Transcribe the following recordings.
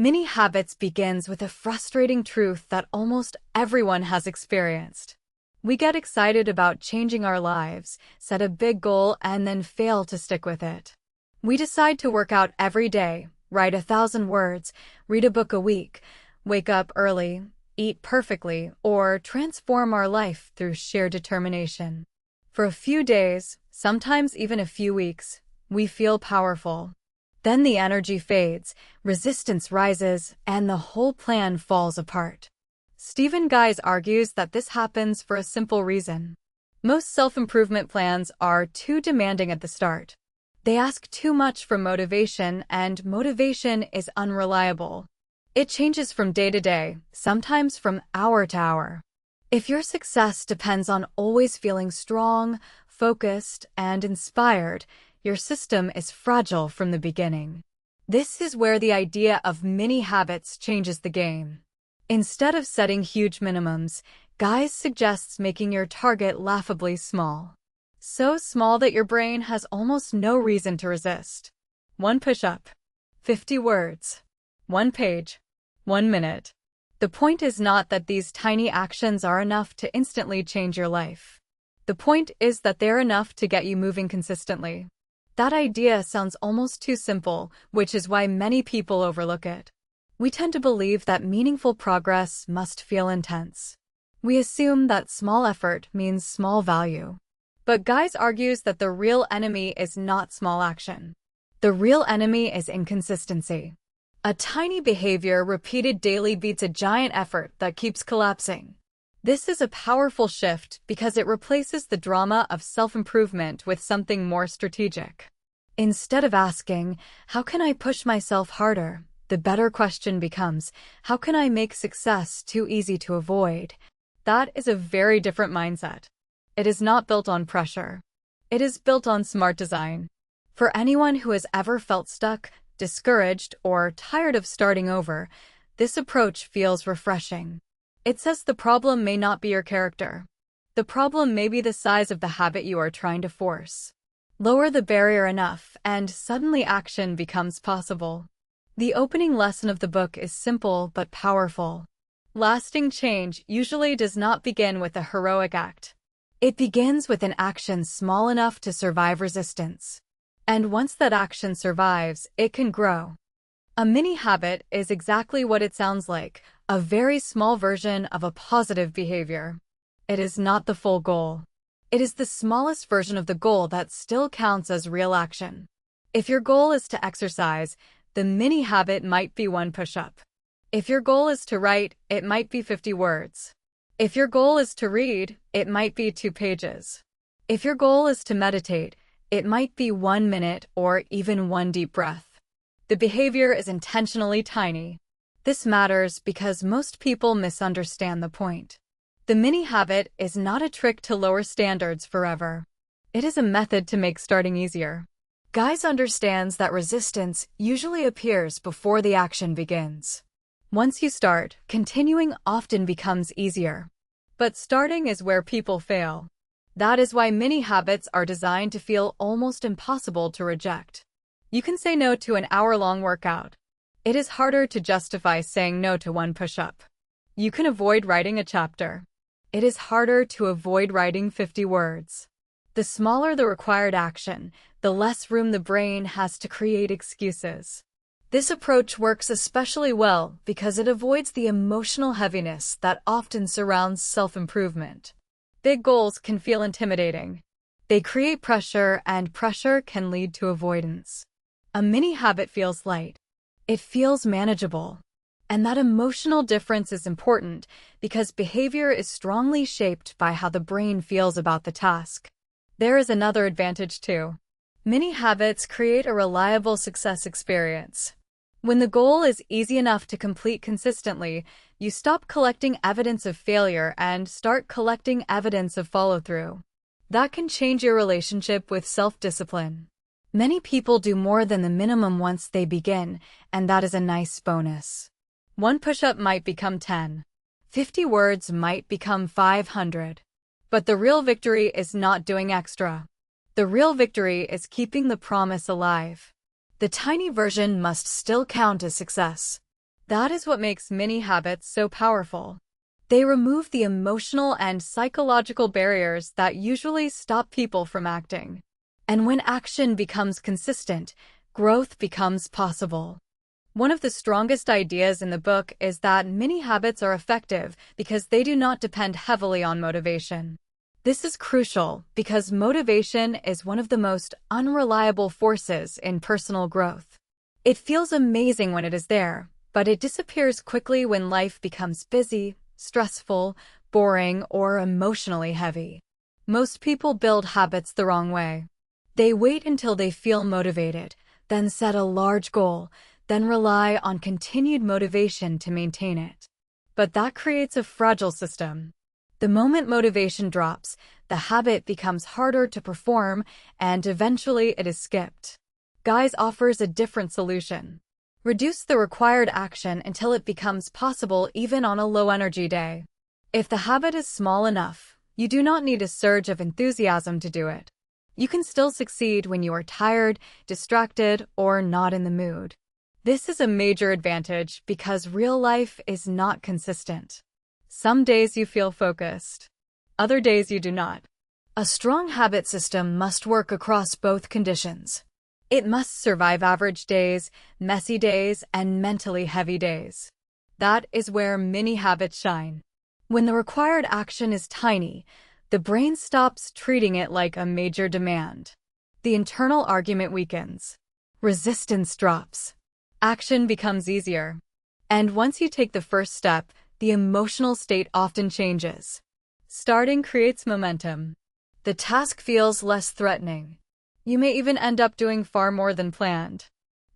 Mini habits begins with a frustrating truth that almost everyone has experienced. We get excited about changing our lives, set a big goal, and then fail to stick with it. We decide to work out every day, write 1,000 words, read a book a week, wake up early, eat perfectly, or transform our life through sheer determination. For a few days, sometimes even a few weeks, we feel powerful. Then the energy fades, resistance rises, and the whole plan falls apart. Stephen Guise argues that this happens for a simple reason. Most self-improvement plans are too demanding at the start. They ask too much from motivation, and motivation is unreliable. It changes from day to day, sometimes from hour to hour. If your success depends on always feeling strong, focused, and inspired, your system is fragile from the beginning. This is where the idea of mini habits changes the game. Instead of setting huge minimums, Guise suggests making your target laughably small. So small that your brain has almost no reason to resist. 1 push-up, 50 words, 1 page, 1 minute. The point is not that these tiny actions are enough to instantly change your life. The point is that they're enough to get you moving consistently. That idea sounds almost too simple, which is why many people overlook it. We tend to believe that meaningful progress must feel intense. We assume that small effort means small value. But Guise argues that the real enemy is not small action. The real enemy is inconsistency. A tiny behavior repeated daily beats a giant effort that keeps collapsing. This is a powerful shift because it replaces the drama of self-improvement with something more strategic. Instead of asking, "How can I push myself harder?" the better question becomes, "How can I make success too easy to avoid?" That is a very different mindset. It is not built on pressure. It is built on smart design. For anyone who has ever felt stuck, discouraged, or tired of starting over, this approach feels refreshing. It says the problem may not be your character. The problem may be the size of the habit you are trying to force. Lower the barrier enough, and suddenly action becomes possible. The opening lesson of the book is simple but powerful. Lasting change usually does not begin with a heroic act. It begins with an action small enough to survive resistance. And once that action survives, it can grow. A mini habit is exactly what it sounds like, a very small version of a positive behavior. It is not the full goal. It is the smallest version of the goal that still counts as real action. If your goal is to exercise, the mini habit might be 1 push-up. If your goal is to write, it might be 50 words. If your goal is to read, it might be 2 pages. If your goal is to meditate, it might be 1 minute or even 1 deep breath. The behavior is intentionally tiny. This matters because most people misunderstand the point. The mini habit is not a trick to lower standards forever. It is a method to make starting easier. Guise understands that resistance usually appears before the action begins. Once you start, continuing often becomes easier. But starting is where people fail. That is why mini habits are designed to feel almost impossible to reject. You can say no to an hour-long workout. It is harder to justify saying no to 1 push-up. You can avoid writing a chapter. It is harder to avoid writing 50 words. The smaller the required action, the less room the brain has to create excuses. This approach works especially well because it avoids the emotional heaviness that often surrounds self-improvement. Big goals can feel intimidating. They create pressure, and pressure can lead to avoidance. A mini habit feels light. It feels manageable. And that emotional difference is important because behavior is strongly shaped by how the brain feels about the task. There is another advantage too. Mini habits create a reliable success experience. When the goal is easy enough to complete consistently, you stop collecting evidence of failure and start collecting evidence of follow-through. That can change your relationship with self-discipline. Many people do more than the minimum once they begin, and that is a nice bonus. 1 push-up might become 10. 50 words might become 500. But the real victory is not doing extra. The real victory is keeping the promise alive. The tiny version must still count as success. That is what makes mini habits so powerful. They remove the emotional and psychological barriers that usually stop people from acting. And when action becomes consistent, growth becomes possible. One of the strongest ideas in the book is that mini habits are effective because they do not depend heavily on motivation. This is crucial because motivation is one of the most unreliable forces in personal growth. It feels amazing when it is there, but it disappears quickly when life becomes busy, stressful, boring, or emotionally heavy. Most people build habits the wrong way. They wait until they feel motivated, then set a large goal, then rely on continued motivation to maintain it. But that creates a fragile system. The moment motivation drops, the habit becomes harder to perform, and eventually it is skipped. Guise offers a different solution. Reduce the required action until it becomes possible even on a low-energy day. If the habit is small enough, you do not need a surge of enthusiasm to do it. You can still succeed when you are tired, distracted, or not in the mood. This is a major advantage because real life is not consistent. Some days you feel focused. Other days you do not. A strong habit system must work across both conditions. It must survive average days, messy days, and mentally heavy days. That is where mini habits shine. When the required action is tiny, the brain stops treating it like a major demand. The internal argument weakens. Resistance drops. Action becomes easier. And once you take the first step, the emotional state often changes. Starting creates momentum. The task feels less threatening. You may even end up doing far more than planned.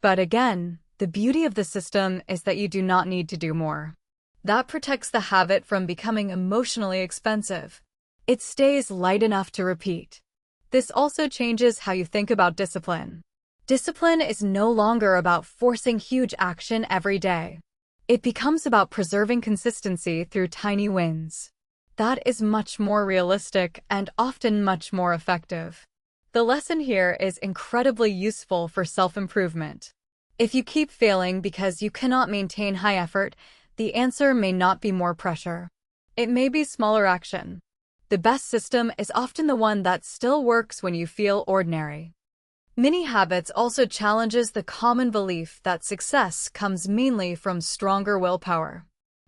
But again, the beauty of the system is that you do not need to do more. That protects the habit from becoming emotionally expensive. It stays light enough to repeat. This also changes how you think about discipline. Discipline is no longer about forcing huge action every day. It becomes about preserving consistency through tiny wins. That is much more realistic and often much more effective. The lesson here is incredibly useful for self-improvement. If you keep failing because you cannot maintain high effort, the answer may not be more pressure. It may be smaller action. The best system is often the one that still works when you feel ordinary. Mini habits also challenges the common belief that success comes mainly from stronger willpower.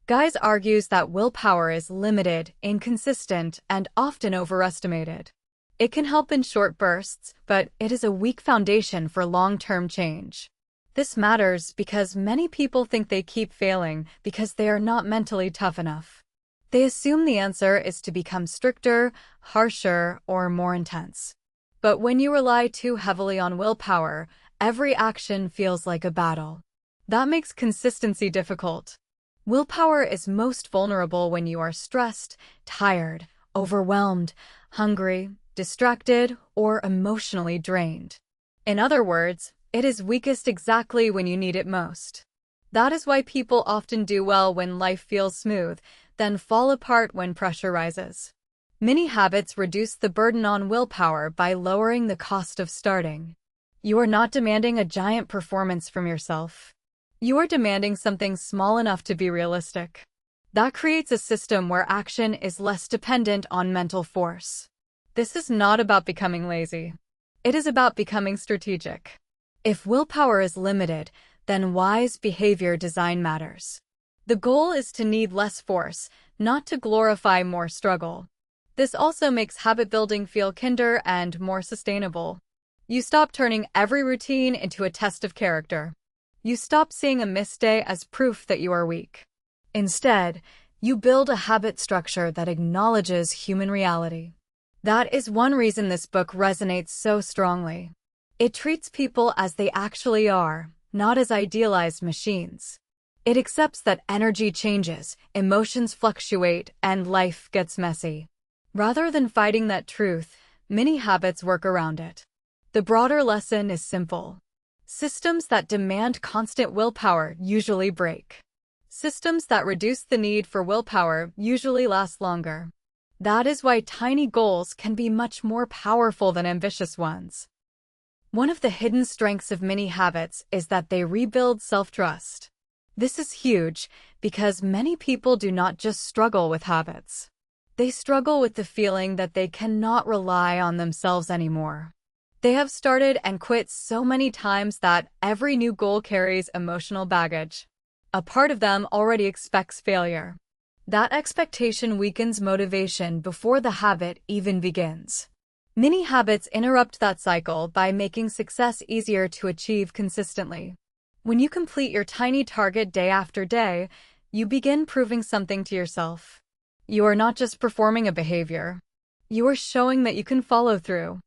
Guise argues that willpower is limited, inconsistent, and often overestimated. It can help in short bursts, but it is a weak foundation for long-term change. This matters because many people think they keep failing because they are not mentally tough enough. They assume the answer is to become stricter, harsher, or more intense. But when you rely too heavily on willpower, every action feels like a battle. That makes consistency difficult. Willpower is most vulnerable when you are stressed, tired, overwhelmed, hungry, distracted, or emotionally drained. In other words, it is weakest exactly when you need it most. That is why people often do well when life feels smooth, then fall apart when pressure rises. Mini habits reduce the burden on willpower by lowering the cost of starting. You are not demanding a giant performance from yourself. You are demanding something small enough to be realistic. That creates a system where action is less dependent on mental force. This is not about becoming lazy. It is about becoming strategic. If willpower is limited, then wise behavior design matters. The goal is to need less force, not to glorify more struggle. This also makes habit building feel kinder and more sustainable. You stop turning every routine into a test of character. You stop seeing a missed day as proof that you are weak. Instead, you build a habit structure that acknowledges human reality. That is one reason this book resonates so strongly. It treats people as they actually are, not as idealized machines. It accepts that energy changes, emotions fluctuate, and life gets messy. Rather than fighting that truth, many habits work around it. The broader lesson is simple. Systems that demand constant willpower usually break. Systems that reduce the need for willpower usually last longer. That is why tiny goals can be much more powerful than ambitious ones. One of the hidden strengths of mini habits is that they rebuild self-trust. This is huge because many people do not just struggle with habits. They struggle with the feeling that they cannot rely on themselves anymore. They have started and quit so many times that every new goal carries emotional baggage. A part of them already expects failure. That expectation weakens motivation before the habit even begins. Many habits interrupt that cycle by making success easier to achieve consistently. When you complete your tiny target day after day, you begin proving something to yourself. You are not just performing a behavior. You are showing that you can follow through.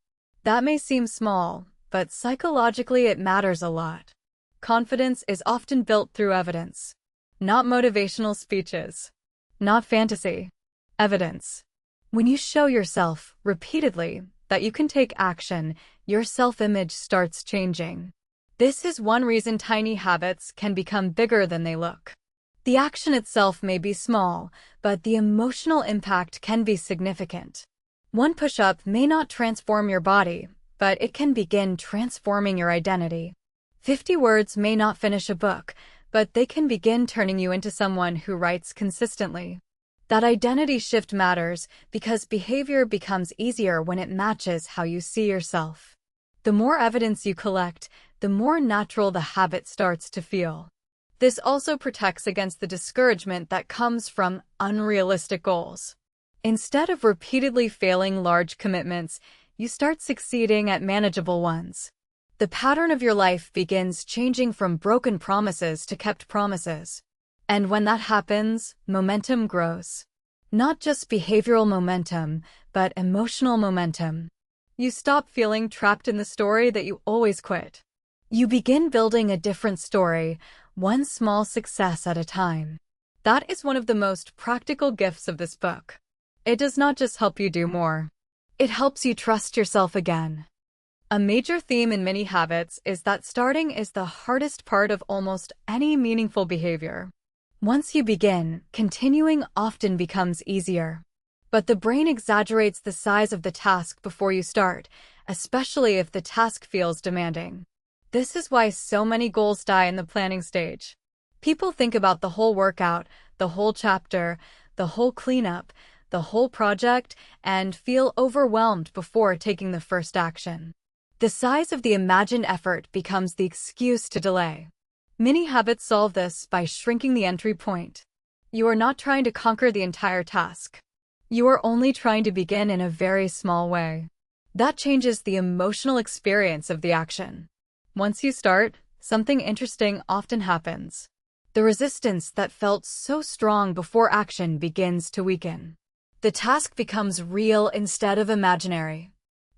That may seem small, but psychologically it matters a lot. Confidence is often built through evidence, not motivational speeches, not fantasy. Evidence. When you show yourself, repeatedly, that you can take action, your self-image starts changing. This is one reason tiny habits can become bigger than they look. The action itself may be small, but the emotional impact can be significant. One push-up may not transform your body, but it can begin transforming your identity. 50 words may not finish a book, but they can begin turning you into someone who writes consistently. That identity shift matters because behavior becomes easier when it matches how you see yourself. The more evidence you collect, the more natural the habit starts to feel. This also protects against the discouragement that comes from unrealistic goals. Instead of repeatedly failing large commitments, you start succeeding at manageable ones. The pattern of your life begins changing from broken promises to kept promises. And when that happens, momentum grows. Not just behavioral momentum, but emotional momentum. You stop feeling trapped in the story that you always quit. You begin building a different story, one small success at a time. That is one of the most practical gifts of this book. It does not just help you do more. It helps you trust yourself again. A major theme in many habits is that starting is the hardest part of almost any meaningful behavior. Once you begin, continuing often becomes easier. But the brain exaggerates the size of the task before you start, especially if the task feels demanding. This is why so many goals die in the planning stage. People think about the whole workout, the whole chapter, the whole cleanup, the whole project, and feel overwhelmed before taking the first action. The size of the imagined effort becomes the excuse to delay. Many habits solve this by shrinking the entry point. You are not trying to conquer the entire task. You are only trying to begin in a very small way. That changes the emotional experience of the action. Once you start, something interesting often happens. The resistance that felt so strong before action begins to weaken. The task becomes real instead of imaginary.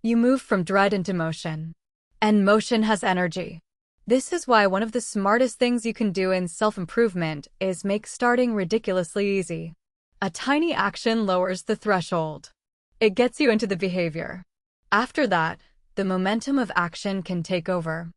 You move from dread into motion. And motion has energy. This is why one of the smartest things you can do in self-improvement is make starting ridiculously easy. A tiny action lowers the threshold. It gets you into the behavior. After that, the momentum of action can take over.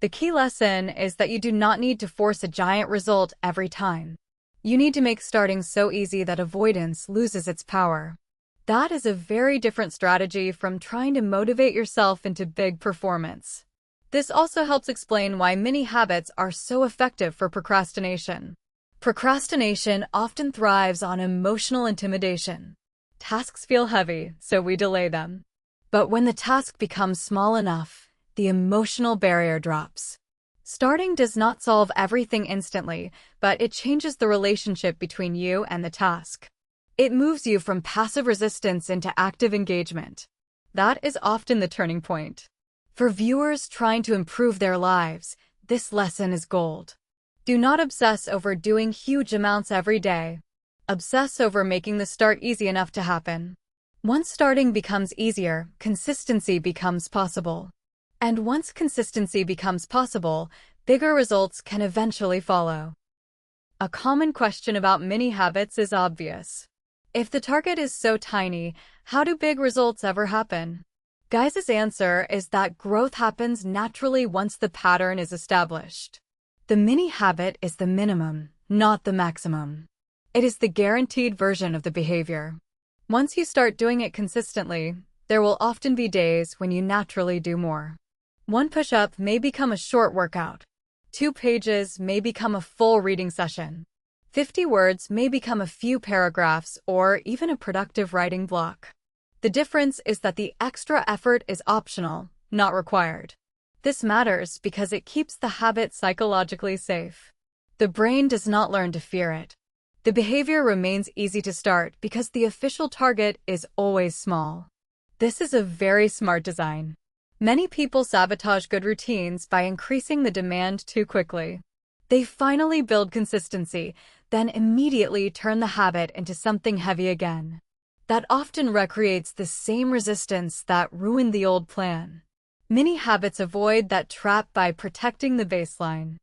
The key lesson is that you do not need to force a giant result every time. You need to make starting so easy that avoidance loses its power. That is a very different strategy from trying to motivate yourself into big performance. This also helps explain why many habits are so effective for procrastination. Procrastination often thrives on emotional intimidation. Tasks feel heavy, so we delay them. But when the task becomes small enough, the emotional barrier drops. Starting does not solve everything instantly, but it changes the relationship between you and the task. It moves you from passive resistance into active engagement. That is often the turning point. For viewers trying to improve their lives, this lesson is gold. Do not obsess over doing huge amounts every day. Obsess over making the start easy enough to happen. Once starting becomes easier, consistency becomes possible. And once consistency becomes possible, bigger results can eventually follow. A common question about many habits is obvious. If the target is so tiny, how do big results ever happen? Guise's answer is that growth happens naturally once the pattern is established. The mini habit is the minimum, not the maximum. It is the guaranteed version of the behavior. Once you start doing it consistently, there will often be days when you naturally do more. One push-up may become a short workout. 2 pages may become a full reading session. 50 words may become a few paragraphs or even a productive writing block. The difference is that the extra effort is optional, not required. This matters because it keeps the habit psychologically safe. The brain does not learn to fear it. The behavior remains easy to start because the official target is always small. This is a very smart design. Many people sabotage good routines by increasing the demand too quickly. They finally build consistency, then immediately turn the habit into something heavy again. That often recreates the same resistance that ruined the old plan. Many habits avoid that trap by protecting the baseline.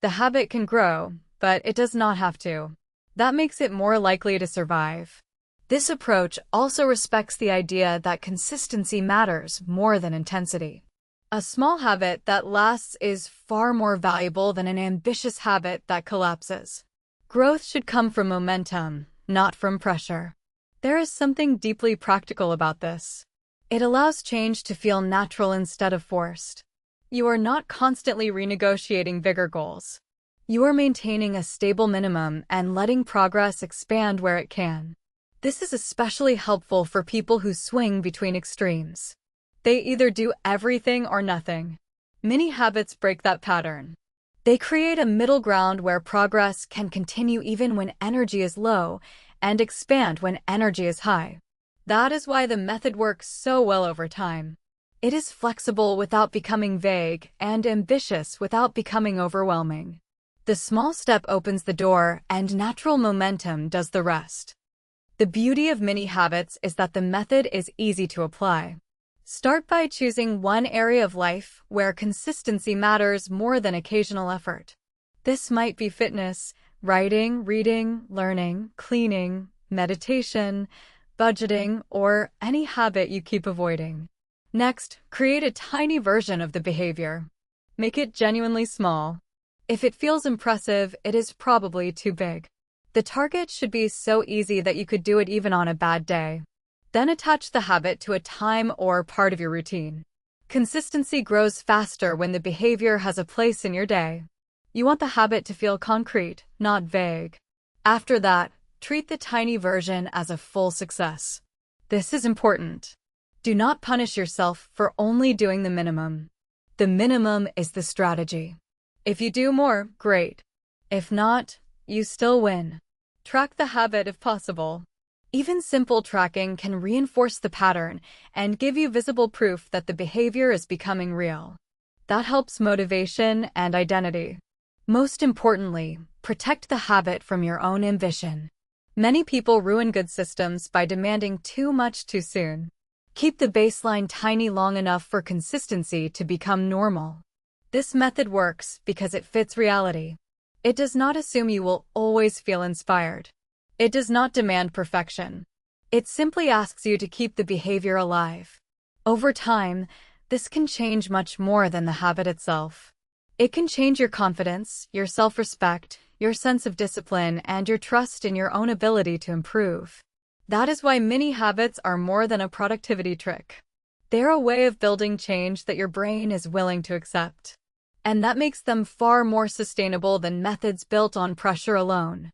The habit can grow, but it does not have to. That makes it more likely to survive. This approach also respects the idea that consistency matters more than intensity. A small habit that lasts is far more valuable than an ambitious habit that collapses. Growth should come from momentum, not from pressure. There is something deeply practical about this. It allows change to feel natural instead of forced. You are not constantly renegotiating bigger goals. You are maintaining a stable minimum and letting progress expand where it can. This is especially helpful for people who swing between extremes. They either do everything or nothing. Many habits break that pattern. They create a middle ground where progress can continue even when energy is low and expand when energy is high. That is why the method works so well over time. It is flexible without becoming vague and ambitious without becoming overwhelming. The small step opens the door, and natural momentum does the rest. The beauty of mini habits is that the method is easy to apply. Start by choosing one area of life where consistency matters more than occasional effort. This might be fitness, writing, reading, learning, cleaning, meditation, budgeting, or any habit you keep avoiding. Next, create a tiny version of the behavior. Make it genuinely small. If it feels impressive, it is probably too big. The target should be so easy that you could do it even on a bad day. Then attach the habit to a time or part of your routine. Consistency grows faster when the behavior has a place in your day. You want the habit to feel concrete, not vague. After that, treat the tiny version as a full success. This is important. Do not punish yourself for only doing the minimum. The minimum is the strategy. If you do more, great. If not, you still win. Track the habit if possible. Even simple tracking can reinforce the pattern and give you visible proof that the behavior is becoming real. That helps motivation and identity. Most importantly, protect the habit from your own ambition. Many people ruin good systems by demanding too much too soon. Keep the baseline tiny long enough for consistency to become normal. This method works because it fits reality. It does not assume you will always feel inspired. It does not demand perfection. It simply asks you to keep the behavior alive. Over time, this can change much more than the habit itself. It can change your confidence, your self-respect, your sense of discipline, and your trust in your own ability to improve. That is why mini habits are more than a productivity trick. They're a way of building change that your brain is willing to accept. And that makes them far more sustainable than methods built on pressure alone.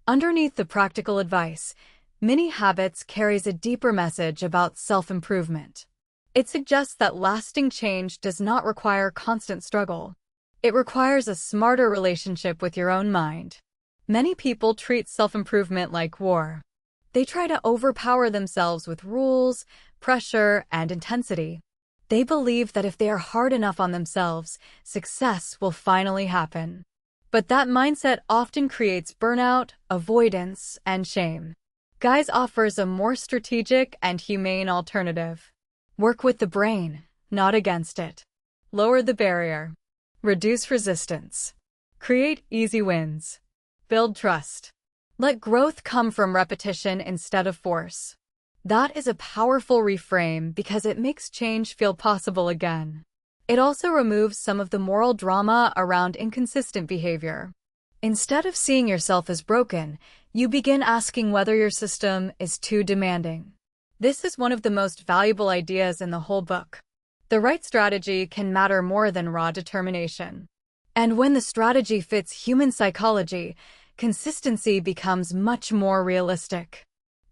Underneath the practical advice, mini habits carries a deeper message about self-improvement. It suggests that lasting change does not require constant struggle. It requires a smarter relationship with your own mind. Many people treat self-improvement like war. They try to overpower themselves with rules, pressure, and intensity. They believe that if they are hard enough on themselves, success will finally happen. But that mindset often creates burnout, avoidance, and shame. Guise offers a more strategic and humane alternative. Work with the brain, not against it. Lower the barrier. Reduce resistance. Create easy wins. Build trust. Let growth come from repetition instead of force. That is a powerful reframe because it makes change feel possible again. It also removes some of the moral drama around inconsistent behavior. Instead of seeing yourself as broken, you begin asking whether your system is too demanding. This is one of the most valuable ideas in the whole book. The right strategy can matter more than raw determination. And when the strategy fits human psychology, consistency becomes much more realistic.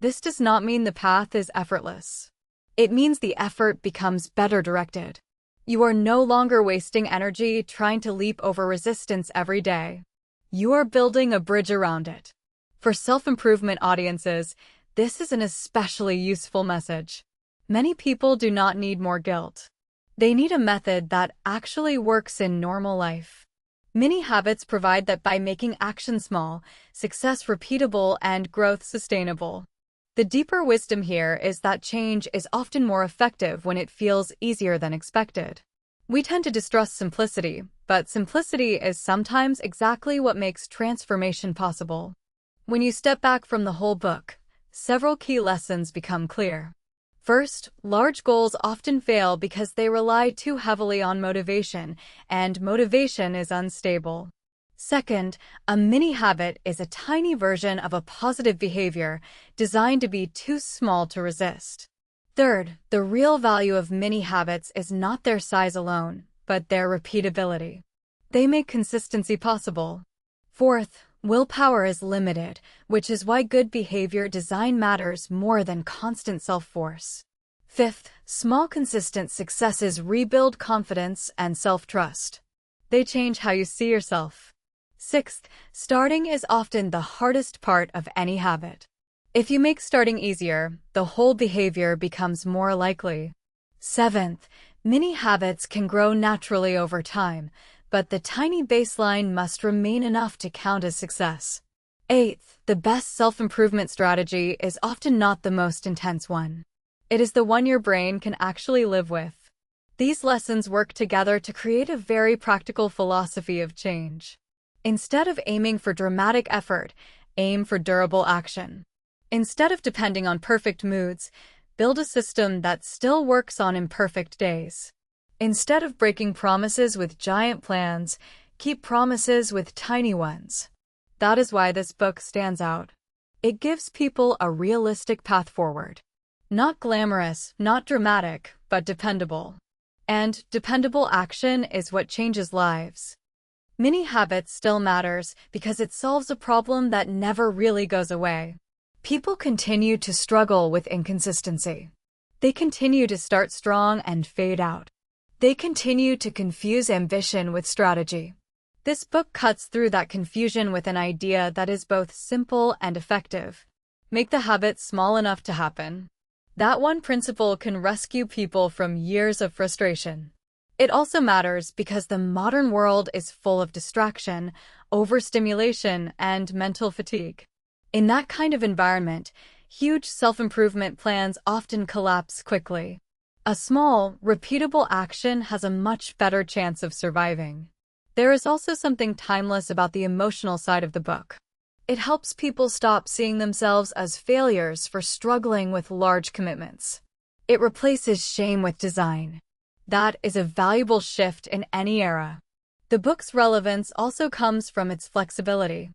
This does not mean the path is effortless. It means the effort becomes better directed. You are no longer wasting energy trying to leap over resistance every day. You are building a bridge around it. For self-improvement audiences, this is an especially useful message. Many people do not need more guilt. They need a method that actually works in normal life. Mini habits provide that by making action small, success repeatable, and growth sustainable. The deeper wisdom here is that change is often more effective when it feels easier than expected. We tend to distrust simplicity, but simplicity is sometimes exactly what makes transformation possible. When you step back from the whole book, several key lessons become clear. First, large goals often fail because they rely too heavily on motivation, and motivation is unstable. Second, a mini habit is a tiny version of a positive behavior designed to be too small to resist. Third, the real value of mini habits is not their size alone, but their repeatability. They make consistency possible. Fourth, willpower is limited, which is why good behavior design matters more than constant self-force. Fifth, small consistent successes rebuild confidence and self-trust. They change how you see yourself. Sixth, starting is often the hardest part of any habit. If you make starting easier, the whole behavior becomes more likely. Seventh, mini habits can grow naturally over time, but the tiny baseline must remain enough to count as success. Eighth, the best self-improvement strategy is often not the most intense one. It is the one your brain can actually live with. These lessons work together to create a very practical philosophy of change. Instead of aiming for dramatic effort, aim for durable action. Instead of depending on perfect moods, build a system that still works on imperfect days. Instead of breaking promises with giant plans, keep promises with tiny ones. That is why this book stands out. It gives people a realistic path forward. Not glamorous, not dramatic, but dependable. And dependable action is what changes lives. Mini habits still matters because it solves a problem that never really goes away. People continue to struggle with inconsistency. They continue to start strong and fade out. They continue to confuse ambition with strategy. This book cuts through that confusion with an idea that is both simple and effective. Make the habit small enough to happen. That one principle can rescue people from years of frustration. It also matters because the modern world is full of distraction, overstimulation, and mental fatigue. In that kind of environment, huge self-improvement plans often collapse quickly. A small, repeatable action has a much better chance of surviving. There is also something timeless about the emotional side of the book. It helps people stop seeing themselves as failures for struggling with large commitments. It replaces shame with design. That is a valuable shift in any era. The book's relevance also comes from its flexibility.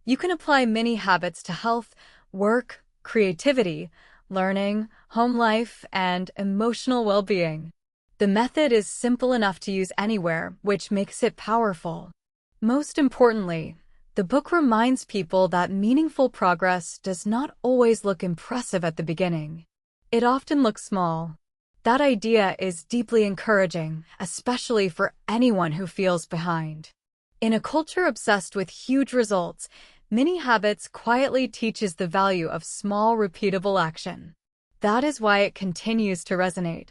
You can apply mini habits to health, work, creativity, learning, home life, and emotional well-being. The method is simple enough to use anywhere, which makes it powerful. Most importantly, the book reminds people that meaningful progress does not always look impressive at the beginning. It often looks small. That idea is deeply encouraging, especially for anyone who feels behind. In a culture obsessed with huge results, mini habits quietly teaches the value of small, repeatable action. That is why it continues to resonate.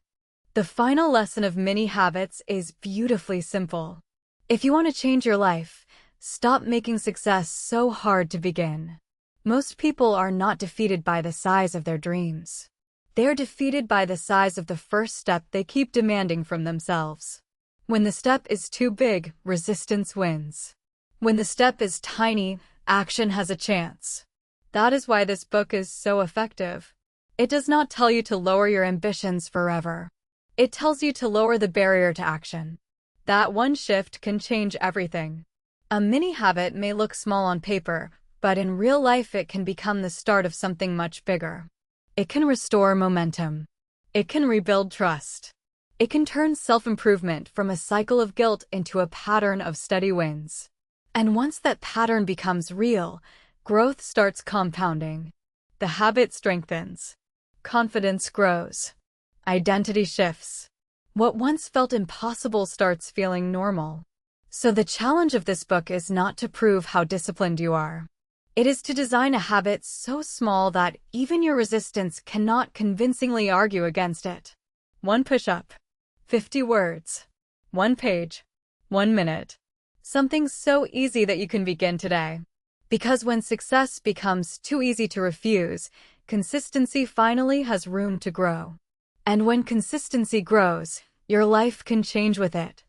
The final lesson of mini habits is beautifully simple. If you want to change your life, stop making success so hard to begin. Most people are not defeated by the size of their dreams. They're defeated by the size of the first step they keep demanding from themselves. When the step is too big, resistance wins. When the step is tiny, action has a chance. That is why this book is so effective. It does not tell you to lower your ambitions forever. It tells you to lower the barrier to action. That one shift can change everything. A mini habit may look small on paper, but in real life it can become the start of something much bigger. It can restore momentum. It can rebuild trust. It can turn self-improvement from a cycle of guilt into a pattern of steady wins. And once that pattern becomes real, growth starts compounding. The habit strengthens. Confidence grows. Identity shifts. What once felt impossible starts feeling normal. So the challenge of this book is not to prove how disciplined you are. It is to design a habit so small that even your resistance cannot convincingly argue against it. 1 push-up. 50 words. 1 page. 1 minute. Something so easy that you can begin today. Because when success becomes too easy to refuse, consistency finally has room to grow. And when consistency grows, your life can change with it.